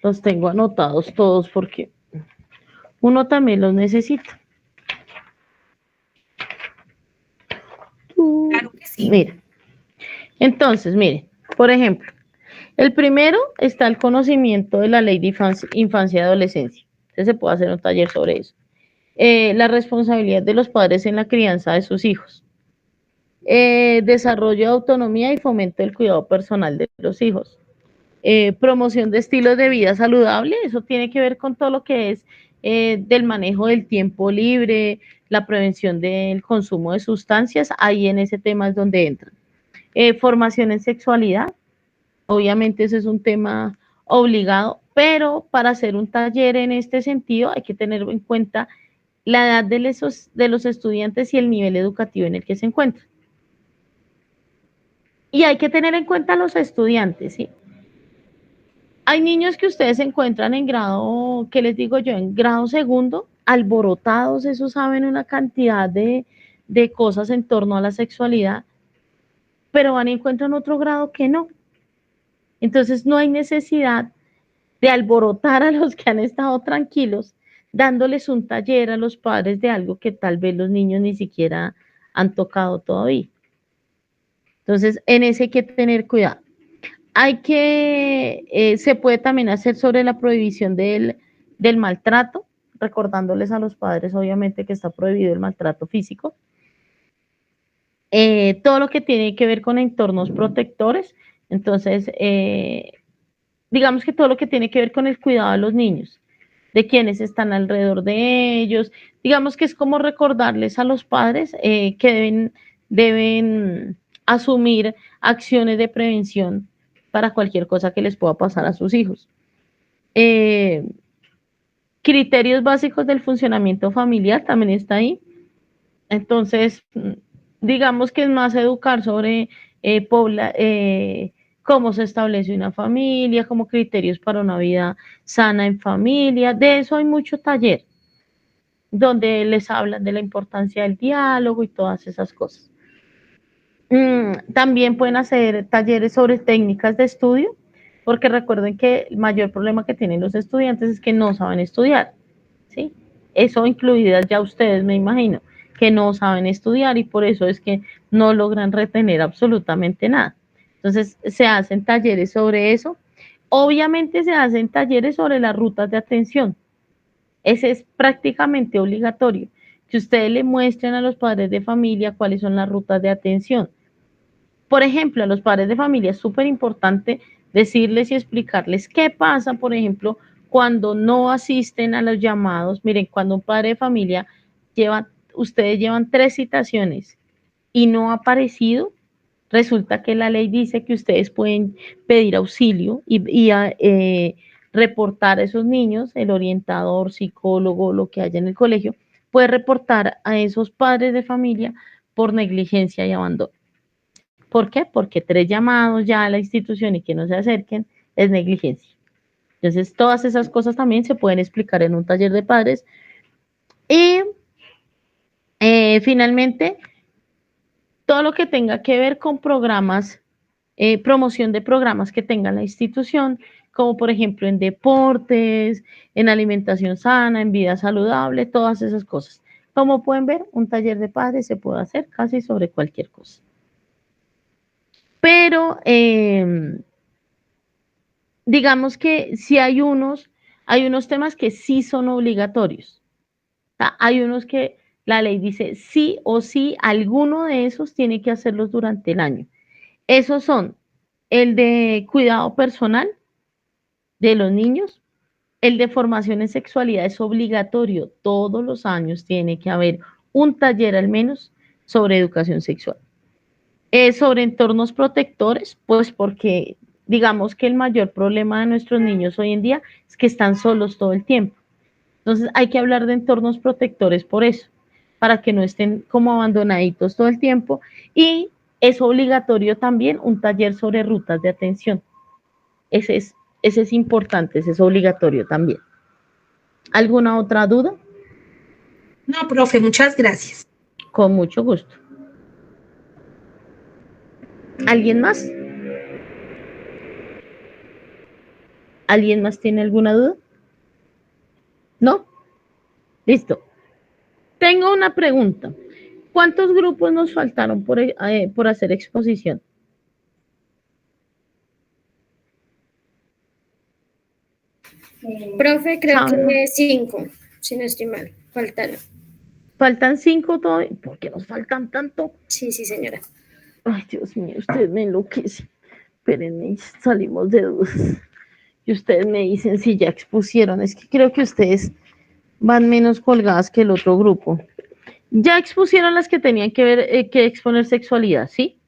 los tengo anotados todos porque uno también los necesita. Claro que sí. Mira, entonces, miren, por ejemplo, el primero está el conocimiento de la ley de infancia y adolescencia. Entonces se puede hacer un taller sobre eso. La responsabilidad de los padres en la crianza de sus hijos. Desarrollo de autonomía y fomento del cuidado personal de los hijos. Promoción de estilos de vida saludable, eso tiene que ver con todo lo que es del manejo del tiempo libre, la prevención del consumo de sustancias, ahí en ese tema es donde entran. Formación en sexualidad, obviamente ese es un tema obligado, pero para hacer un taller en este sentido hay que tener en cuenta la edad de los estudiantes y el nivel educativo en el que se encuentran. Y hay que tener en cuenta a los estudiantes, ¿sí? Hay niños que ustedes se encuentran en grado, ¿qué les digo yo? En grado segundo, alborotados, eso saben una cantidad de cosas en torno a la sexualidad, pero van y encuentran otro grado que no. Entonces no hay necesidad de alborotar a los que han estado tranquilos, dándoles un taller a los padres de algo que tal vez los niños ni siquiera han tocado todavía. Entonces, en ese hay que tener cuidado. Se puede también hacer sobre la prohibición del maltrato, recordándoles a los padres, obviamente, que está prohibido el maltrato físico. Todo lo que tiene que ver con entornos protectores, entonces, digamos que todo lo que tiene que ver con el cuidado de los niños, de quienes están alrededor de ellos, digamos que es como recordarles a los padres que deben asumir acciones de prevención para cualquier cosa que les pueda pasar a sus hijos. Criterios básicos del funcionamiento familiar también está ahí. Entonces, digamos que es más educar sobre cómo se establece una familia, como criterios para una vida sana en familia. De eso hay mucho taller, donde les hablan de la importancia del diálogo y todas esas cosas. También pueden hacer talleres sobre técnicas de estudio, porque recuerden que el mayor problema que tienen los estudiantes es que no saben estudiar, ¿sí? Eso incluidas ya ustedes, me imagino, que no saben estudiar y por eso es que no logran retener absolutamente nada. Entonces, se hacen talleres sobre eso. Obviamente se hacen talleres sobre las rutas de atención. Ese es prácticamente obligatorio, que ustedes le muestren a los padres de familia cuáles son las rutas de atención. Por ejemplo, a los padres de familia es súper importante decirles y explicarles qué pasa, por ejemplo, cuando no asisten a los llamados. Miren, cuando un padre de familia ustedes llevan 3 citaciones y no ha aparecido, resulta que la ley dice que ustedes pueden pedir auxilio y reportar a esos niños, el orientador, psicólogo, lo que haya en el colegio, puede reportar a esos padres de familia por negligencia y abandono. ¿Por qué? Porque 3 llamados ya a la institución y que no se acerquen es negligencia. Entonces, todas esas cosas también se pueden explicar en un taller de padres. Y finalmente, todo lo que tenga que ver con programas, promoción de programas que tenga la institución, como por ejemplo en deportes, en alimentación sana, en vida saludable, todas esas cosas. Como pueden ver, un taller de padres se puede hacer casi sobre cualquier cosa. Pero digamos que sí hay unos temas que sí son obligatorios. O sea, hay unos que la ley dice sí o sí, alguno de esos tiene que hacerlos durante el año. Esos son el de cuidado personal de los niños, el de formación en sexualidad es obligatorio, todos los años tiene que haber un taller al menos sobre educación sexual. Sobre entornos protectores, pues porque digamos que el mayor problema de nuestros niños hoy en día es que están solos todo el tiempo. Entonces hay que hablar de entornos protectores por eso, para que no estén como abandonaditos todo el tiempo y Es obligatorio también un taller sobre rutas de atención. Ese es importante, ese es obligatorio también. ¿Alguna otra duda? No, profe, muchas gracias. Con mucho gusto. ¿Alguien más? ¿Alguien más tiene alguna duda? ¿No? Listo. Tengo una pregunta. ¿Cuántos grupos nos faltaron por hacer exposición? Profe, creo Chao. que 5, si no estoy mal. Faltaron. ¿Faltan 5 todavía? ¿Por qué nos faltan tanto? Sí, señora. Ay, Dios mío, usted me enloquece. Espérenme, salimos de dudas. Y ustedes me dicen si ya expusieron. Es que creo que ustedes van menos colgadas que el otro grupo. Ya expusieron las que tenían que ver, que exponer sexualidad, ¿sí?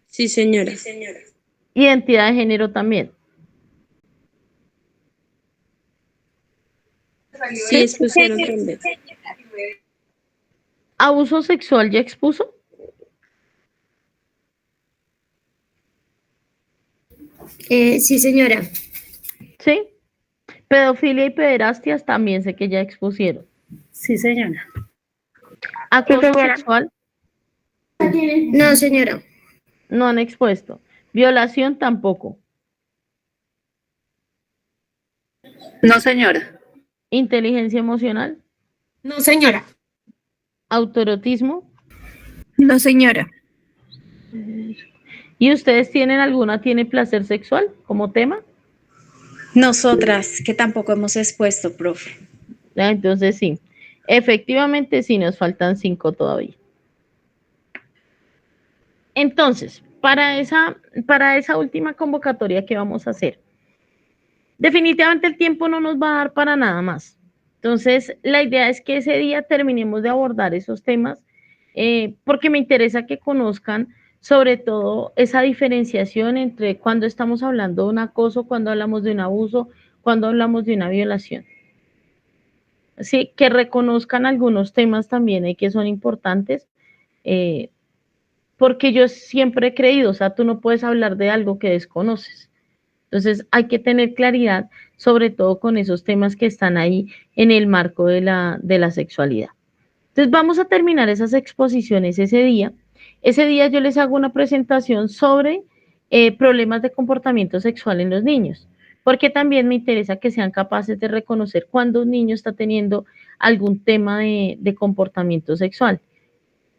Sí, señora. Identidad de género también. Sí, expusieron también. ¿Abuso sexual ya expuso? Sí, señora. ¿Sí? Pedofilia y pederastia también sé que ya expusieron. Sí, señora. ¿Acoso sexual? No, señora. No han expuesto. Violación tampoco. No, señora. Inteligencia emocional. No, señora. Autoerotismo. No, señora. ¿Y ustedes tiene placer sexual como tema? Nosotras, que tampoco hemos expuesto, profe. Entonces sí. Efectivamente sí nos faltan 5 todavía. Entonces, para esa última convocatoria que vamos a hacer, definitivamente el tiempo no nos va a dar para nada más. Entonces, la idea es que ese día terminemos de abordar esos temas, porque me interesa que conozcan sobre todo esa diferenciación entre cuando estamos hablando de un acoso, cuando hablamos de un abuso, cuando hablamos de una violación. Sí, que reconozcan algunos temas también que son importantes, porque yo siempre he creído, o sea, tú no puedes hablar de algo que desconoces. Entonces hay que tener claridad, sobre todo con esos temas que están ahí en el marco de la sexualidad. Entonces vamos a terminar esas exposiciones ese día. Ese día yo les hago una presentación sobre problemas de comportamiento sexual en los niños, porque también me interesa que sean capaces de reconocer cuando un niño está teniendo algún tema de comportamiento sexual,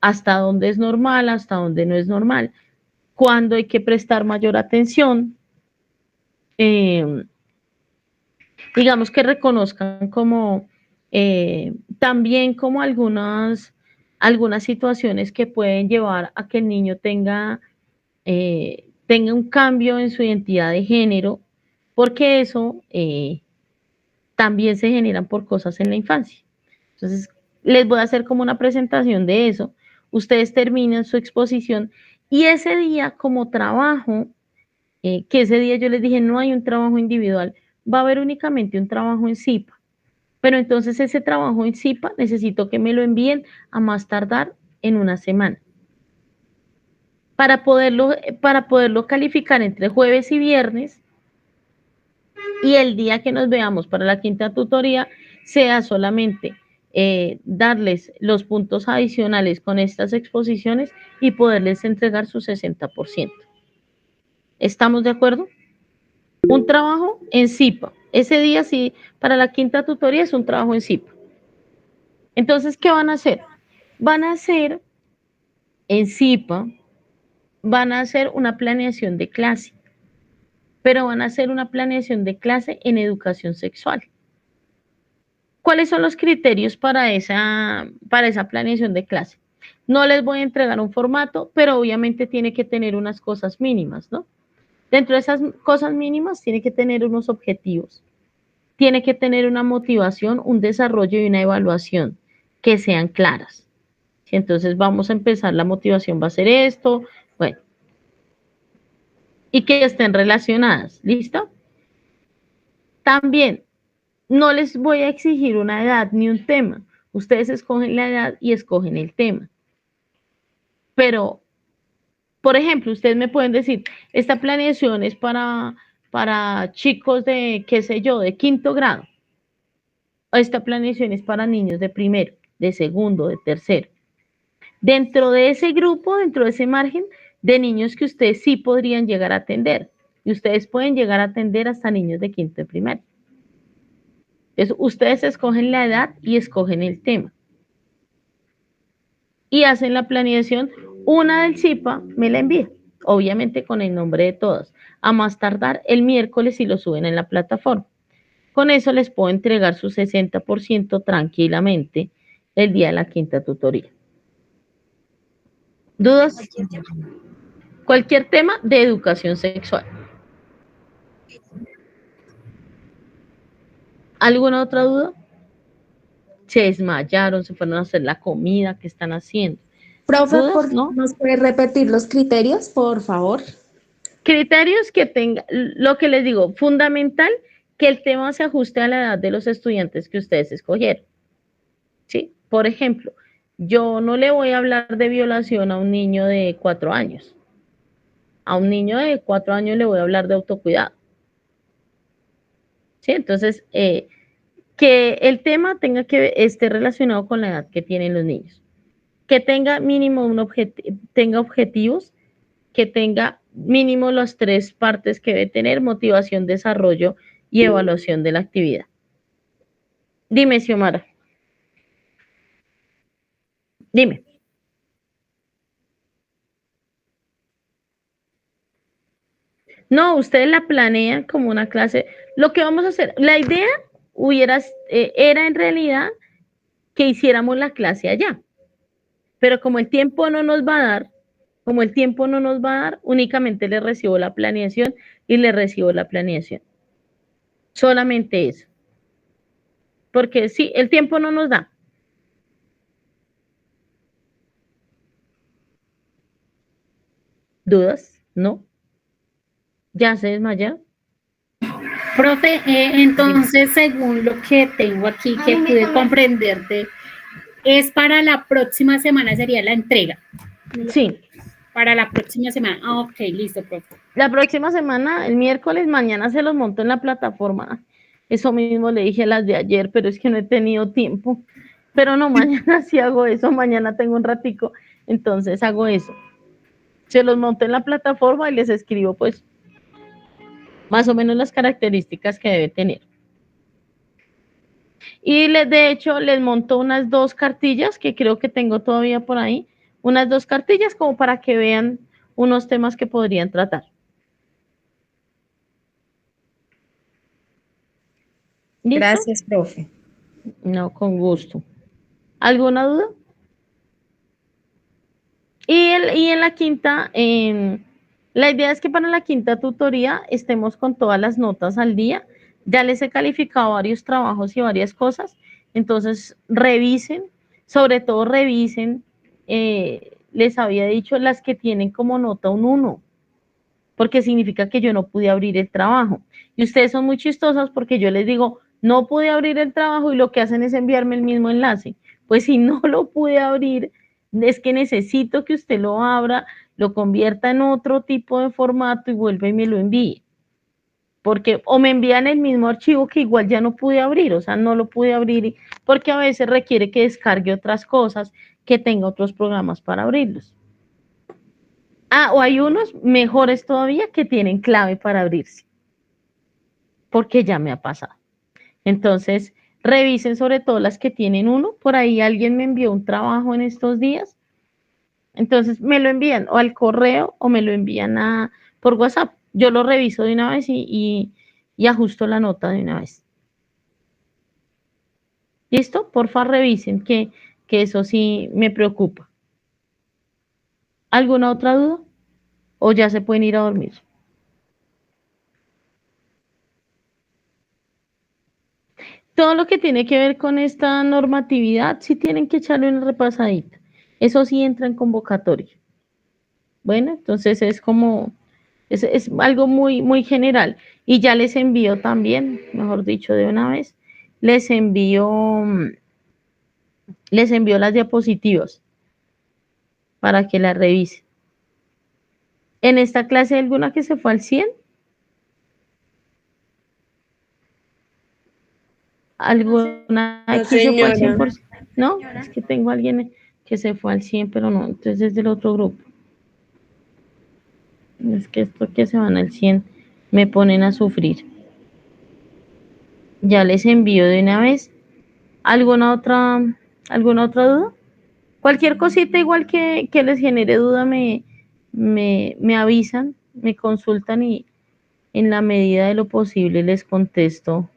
hasta dónde es normal, hasta dónde no es normal, cuándo hay que prestar mayor atención, digamos que reconozcan como también como algunas situaciones que pueden llevar a que el niño tenga un cambio en su identidad de género, porque eso también se generan por cosas en la infancia. Entonces, les voy a hacer como una presentación de eso. Ustedes terminan su exposición y ese día como trabajo, que ese día yo les dije no hay un trabajo individual, va a haber únicamente un trabajo en CIPA. Pero entonces ese trabajo en CIPA necesito que me lo envíen a más tardar en una semana. Para poderlo calificar entre jueves y viernes, y el día que nos veamos para la quinta tutoría sea solamente darles los puntos adicionales con estas exposiciones y poderles entregar su 60%. ¿Estamos de acuerdo? Un trabajo en CIPA. Ese día sí, para la quinta tutoría es un trabajo en CIPA. Entonces, ¿qué van a hacer? Van a hacer en CIPA, van a hacer una planeación de clase, pero van a hacer una planeación de clase en educación sexual. ¿Cuáles son los criterios para esa planeación de clase? No les voy a entregar un formato, pero obviamente tiene que tener unas cosas mínimas, ¿no? Dentro de esas cosas mínimas tiene que tener unos objetivos, tiene que tener una motivación, un desarrollo y una evaluación que sean claras. Entonces vamos a empezar, la motivación va a ser esto, bueno, y que estén relacionadas, ¿listo? También no les voy a exigir una edad ni un tema, ustedes escogen la edad y escogen el tema, pero Por ejemplo, ustedes me pueden decir, esta planeación es para chicos de, qué sé yo, de 5º grado. Esta planeación es para niños de primero, de segundo, de tercero. Dentro de ese grupo, dentro de ese margen de niños que ustedes sí podrían llegar a atender. Y ustedes pueden llegar a atender hasta niños de 5º y primero. Entonces, ustedes escogen la edad y escogen el tema. Y hacen la planeación. Una del CIPA me la envía, obviamente con el nombre de todas. A más tardar el miércoles y lo suben en la plataforma. Con eso les puedo entregar su 60% tranquilamente el día de la 5ª tutoría. ¿Dudas? Cualquier tema de educación sexual. ¿Alguna otra duda? Se desmayaron, se fueron a hacer la comida, ¿qué están haciendo? Profe, ¿Dudas? ¿No? ¿nos puede repetir los criterios, por favor? Criterios que tenga, lo que les digo, fundamental que el tema se ajuste a la edad de los estudiantes que ustedes escogieron. ¿Sí? Por ejemplo, yo no le voy a hablar de violación a un niño de 4 años. A un niño de 4 años le voy a hablar de autocuidado. ¿Sí? Entonces, que el tema esté relacionado con la edad que tienen los niños. Que tenga mínimo tenga objetivos, que tenga mínimo las 3 partes que debe tener: motivación, desarrollo y evaluación de la actividad. Dime, Xiomara. Dime. No, ustedes la planean como una clase. Lo que vamos a hacer, la idea era en realidad que hiciéramos la clase allá. Pero como el tiempo no nos va a dar, únicamente le recibo la planeación y le recibo la planeación. Solamente eso. Porque sí, el tiempo no nos da. ¿Dudas? ¿No? ¿Ya se desmayaron? Profe, entonces, según lo que tengo aquí, que pude comprenderte, es para la próxima semana sería la entrega. Sí. Para la próxima semana. Ah, ok, listo, profe. La próxima semana, el miércoles, mañana se los monto en la plataforma. Eso mismo le dije a las de ayer, pero es que no he tenido tiempo. Pero no, mañana sí hago eso, mañana tengo un ratico, entonces hago eso. Se los monto en la plataforma y les escribo, pues, más o menos las características que debe tener. Y de hecho, les monto unas 2 cartillas que creo que tengo todavía por ahí. Unas 2 cartillas como para que vean unos temas que podrían tratar. ¿Listo? Gracias, profe. No, con gusto. ¿Alguna duda? Y en la 5ª, la idea es que para la 5ª tutoría estemos con todas las notas al día. Ya les he calificado varios trabajos y varias cosas. Entonces, revisen, sobre todo revisen, les había dicho, las que tienen como nota un 1, porque significa que yo no pude abrir el trabajo. Y ustedes son muy chistosas porque yo les digo, no pude abrir el trabajo y lo que hacen es enviarme el mismo enlace. Pues si no lo pude abrir, es que necesito que usted lo abra, lo convierta en otro tipo de formato y vuelva y me lo envíe. Porque o me envían el mismo archivo que igual ya no pude abrir, o sea, no lo pude abrir porque a veces requiere que descargue otras cosas, que tenga otros programas para abrirlos. Ah, o hay unos mejores todavía que tienen clave para abrirse, porque ya me ha pasado. Entonces, revisen sobre todo las que tienen 1. Por ahí alguien me envió un trabajo en estos días. Entonces, me lo envían o al correo o me lo envían por WhatsApp. Yo lo reviso de una vez y ajusto la nota de una vez. ¿Listo? Porfa, revisen que eso sí me preocupa. ¿Alguna otra duda? ¿O ya se pueden ir a dormir? Todo lo que tiene que ver con esta normatividad, sí tienen que echarle una repasadita. Eso sí entra en convocatoria. Bueno, entonces es como, es algo muy, muy general. Y ya les envío también, mejor dicho, de una vez, les envío las diapositivas para que las revisen. ¿En esta clase hay alguna que se fue al 100? ¿Alguna No, que se fue al señora. 100%? No, es que tengo a alguien que se fue al 100, pero no, entonces es del otro grupo. Es que estos que se van al 100 me ponen a sufrir. Ya les envío de una vez. ¿Alguna otra duda? Cualquier cosita igual que les genere duda me avisan, me consultan y en la medida de lo posible les contesto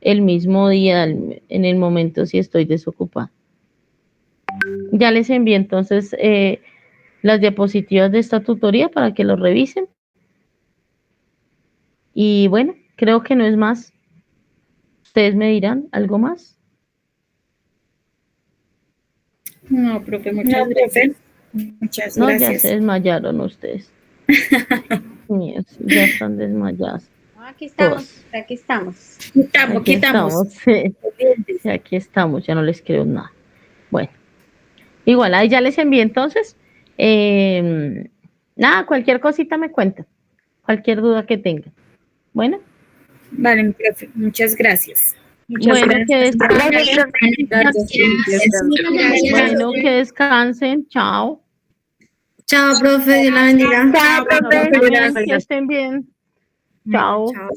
el mismo día, en el momento si estoy desocupada. Ya les envié entonces las diapositivas de esta tutoría para que lo revisen. Y bueno, creo que no es más. Ustedes me dirán algo más. No, profe, No, muchas gracias. profe. Muchas No, ya gracias. se desmayaron ustedes. Míos, ya están desmayadas. Aquí estamos, Todos. aquí estamos. Quitamos. Aquí estamos, sí. Sí, aquí estamos, ya no les creo nada. Bueno, igual, ahí ya les envié entonces. Nada, cualquier cosita me cuentan. Cualquier duda que tengan. Bueno, Vale, mi profe. Muchas gracias. bueno, que descansen. Gracias. Bueno, que descansen. Chao. Chao, profe, Dios la bendiga. Chao, profe. Que estén bien. Chao. Chao.